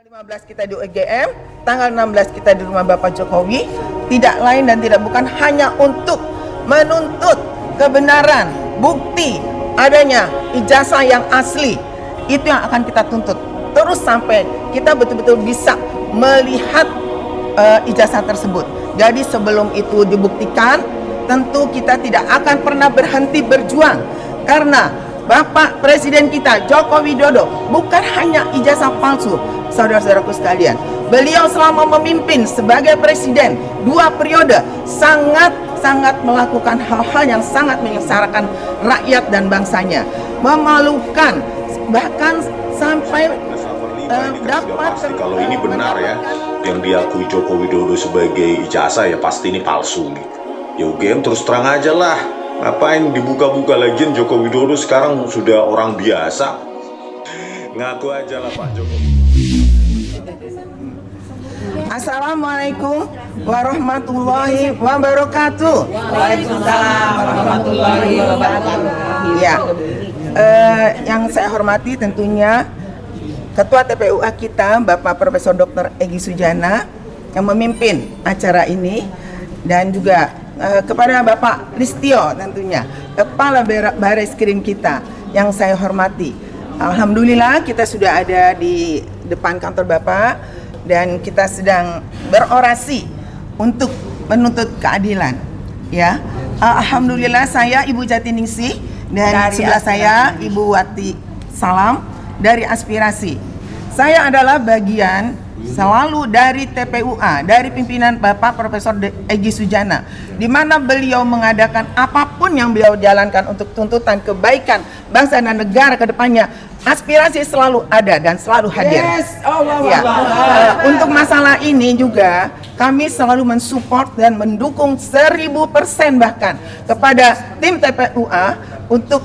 Tanggal 15 kita di UGM, tanggal 16 kita di rumah Bapak Jokowi, tidak lain dan tidak bukan hanya untuk menuntut kebenaran, bukti adanya ijazah yang asli. Itu yang akan kita tuntut terus sampai kita betul-betul bisa melihat ijazah tersebut. Jadi sebelum itu dibuktikan, tentu kita tidak akan pernah berhenti berjuang, karena Bapak Presiden kita Joko Widodo bukan hanya ijazah palsu, saudara-saudaraku sekalian. Beliau selama memimpin sebagai presiden 2 periode sangat melakukan hal-hal yang sangat menyengsarakan rakyat dan bangsanya, memalukan, bahkan sampai dapat kalau ini benar ya, yang diakui Joko Widodo sebagai ijazah ya pasti ini palsu nih. Ya UGM terus terang aja lah. Ngapain dibuka-buka lagi? Joko Widodo sekarang sudah orang biasa. Ngaku aja lah Pak Jokowi. Assalamualaikum warahmatullahi wabarakatuh. Waalaikumsalam warahmatullahi wabarakatuh. Ya, yang saya hormati tentunya Ketua TPUA kita Bapak Profesor Dr. Egy Sujana yang memimpin acara ini, dan juga kepada Bapak Listio tentunya Kepala Bareskrim kita yang saya hormati. Alhamdulillah kita sudah ada di depan kantor Bapak dan kita sedang berorasi untuk menuntut keadilan. Ya, alhamdulillah saya Ibu Jatiningsih dan sebelah saya Ibu Wati Salam dari Aspirasi. Saya adalah bagian selalu dari TPUA, dari pimpinan Bapak Profesor Egy Sujana, di mana beliau mengadakan apapun yang beliau jalankan untuk tuntutan kebaikan bangsa dan negara ke depannya. Aspirasi selalu ada dan selalu hadir. Yes, Allah. Untuk masalah ini juga kami selalu mensupport dan mendukung 1000% bahkan kepada tim TPUA untuk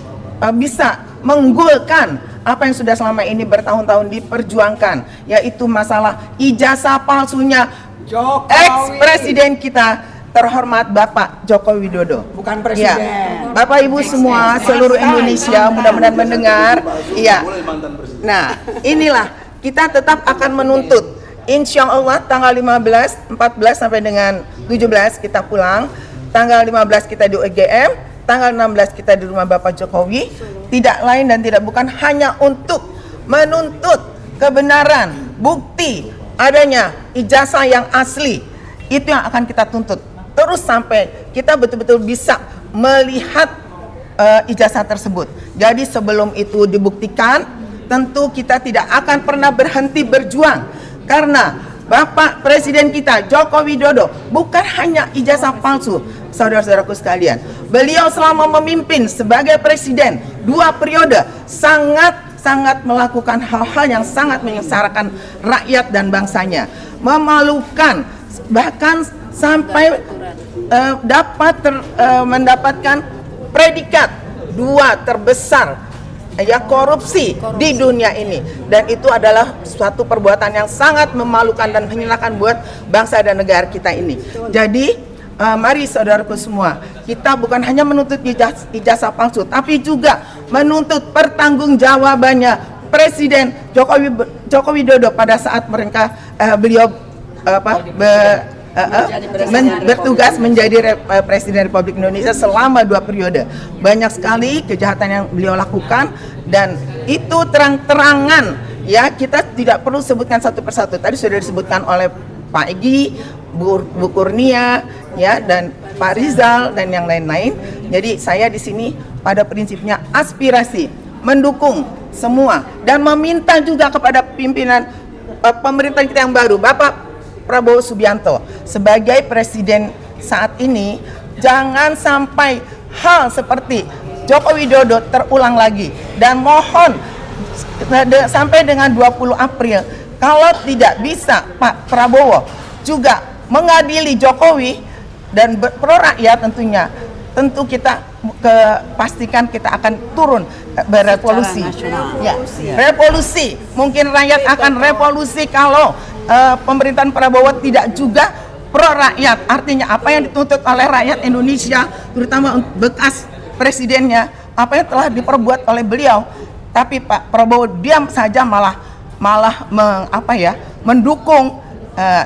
bisa menggulkan apa yang sudah selama ini bertahun-tahun diperjuangkan, yaitu masalah ijazah palsunya ex-presiden kita terhormat Bapak Joko Widodo. Bukan presiden. Ya. Bapak Ibu semua seluruh Indonesia mudah-mudahan mendengar. Iya. Nah, inilah kita tetap akan menuntut. Insya Allah tanggal 15, 14 sampai dengan 17 kita pulang. Tanggal 15 kita di UGM, tanggal 16 kita di rumah Bapak Jokowi. Tidak lain dan tidak bukan hanya untuk menuntut kebenaran, bukti adanya ijazah yang asli. Itu yang akan kita tuntut terus sampai kita betul-betul bisa melihat ijazah tersebut. Jadi sebelum itu dibuktikan, tentu kita tidak akan pernah berhenti berjuang, karena Bapak Presiden kita Joko Widodo bukan hanya ijazah palsu, saudara-saudaraku sekalian. Beliau selama memimpin sebagai presiden 2 periode sangat melakukan hal-hal yang sangat menyengsarakan rakyat dan bangsanya, memalukan, bahkan sampai dapat mendapatkan predikat 2 terbesar ya korupsi di dunia ini, dan itu adalah suatu perbuatan yang sangat memalukan dan menghinakan buat bangsa dan negara kita ini. Jadi mari saudaraku semua, kita bukan hanya menuntut ijazah palsu, tapi juga menuntut pertanggungjawabannya Presiden Joko Widodo pada saat beliau bertugas menjadi Presiden Republik Indonesia selama 2 periode. Banyak sekali kejahatan yang beliau lakukan, dan itu terang-terangan ya, kita tidak perlu sebutkan satu persatu. Tadi sudah disebutkan oleh Pak Egy, Bu Kurnia ya, dan Pak Rizal dan yang lain-lain. Jadi saya di sini pada prinsipnya aspirasi mendukung semua dan meminta juga kepada pimpinan pemerintahan kita yang baru, Bapak Prabowo Subianto sebagai presiden saat ini, jangan sampai hal seperti Joko Widodo terulang lagi, dan mohon sampai dengan 20 April kalau tidak bisa Pak Prabowo juga mengadili Jokowi dan pro rakyat, tentu kita pastikan kita akan turun berevolusi. Ya, revolusi. Mungkin rakyat akan revolusi kalau pemerintahan Prabowo tidak juga pro rakyat. Artinya apa yang dituntut oleh rakyat Indonesia, terutama bekas presidennya, apa yang telah diperbuat oleh beliau, tapi Pak Prabowo diam saja, malah malah mendukung.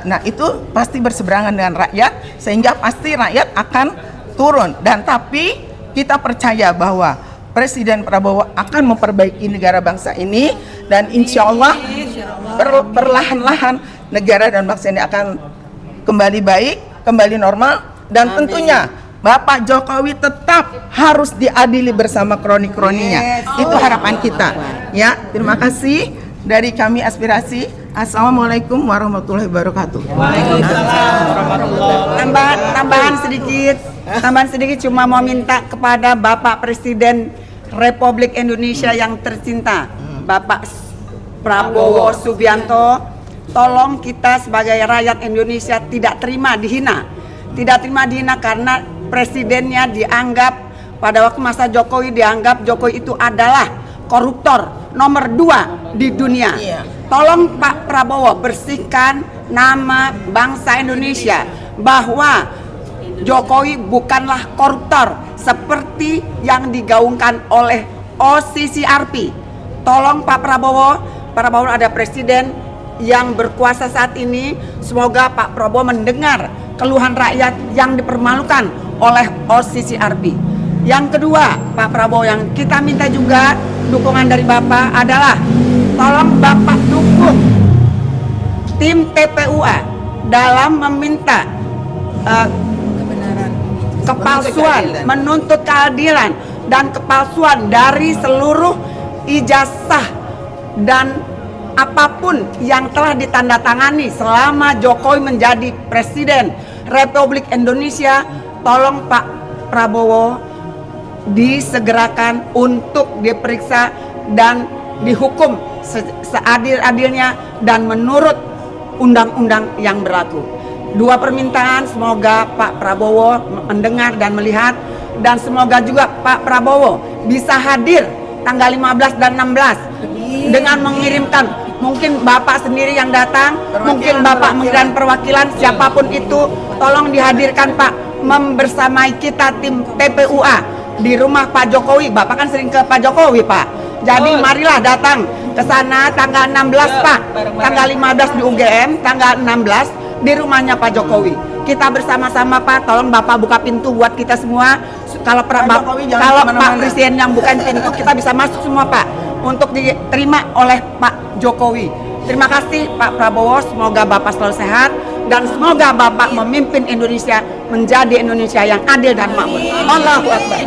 Nah, itu pasti berseberangan dengan rakyat, sehingga pasti rakyat akan turun. Dan tapi kita percaya bahwa Presiden Prabowo akan memperbaiki negara bangsa ini, dan insya Allah perlahan-lahan negara dan bangsa ini akan kembali baik, kembali normal, dan tentunya Bapak Jokowi tetap harus diadili bersama kroni-kroninya. Itu harapan kita. Ya, terima kasih dari kami Aspirasi. Assalamualaikum warahmatullahi wabarakatuh. Tambahan sedikit cuma mau minta kepada Bapak Presiden Republik Indonesia yang tercinta, Bapak Prabowo Subianto, tolong kita sebagai rakyat Indonesia tidak terima dihina. Tidak terima dihina karena presidennya dianggap pada waktu masa Jokowi dianggap Jokowi itu adalah koruptor nomor 2 di dunia. Tolong Pak Prabowo bersihkan nama bangsa Indonesia bahwa Jokowi bukanlah koruptor seperti yang digaungkan oleh OCCRP. Tolong Pak Prabowo ada presiden yang berkuasa saat ini. Semoga Pak Prabowo mendengar keluhan rakyat yang dipermalukan oleh OCCRP. Yang kedua, Pak Prabowo, yang kita minta juga dukungan dari Bapak adalah tolong Bapak dukung tim TPUA dalam meminta kepalsuan, menuntut keadilan dan kepalsuan dari seluruh ijazah dan apapun yang telah ditandatangani selama Jokowi menjadi Presiden Republik Indonesia. Tolong Pak Prabowo disegerakan untuk diperiksa dan dihukum seadil-adilnya dan menurut undang-undang yang berlaku. Dua permintaan, semoga Pak Prabowo mendengar dan melihat, dan semoga juga Pak Prabowo bisa hadir tanggal 15 dan 16 dengan mengirimkan, mungkin Bapak sendiri yang datang, mungkin Bapak mengirimkan perwakilan, siapapun itu, tolong dihadirkan Pak, membersamai kita tim TPUA di rumah Pak Jokowi. Bapak kan sering ke Pak Jokowi, Pak. Jadi marilah datang ke sana tanggal 16 Pak, tanggal 15 di UGM, tanggal 16 di rumahnya Pak Jokowi. Kita bersama-sama Pak, tolong Bapak buka pintu buat kita semua. Kalau Pak Presiden yang bukan pintu, kita bisa masuk semua Pak, untuk diterima oleh Pak Jokowi. Terima kasih Pak Prabowo, semoga Bapak selalu sehat dan semoga Bapak memimpin Indonesia menjadi Indonesia yang adil dan makmur. Allahu Akbar.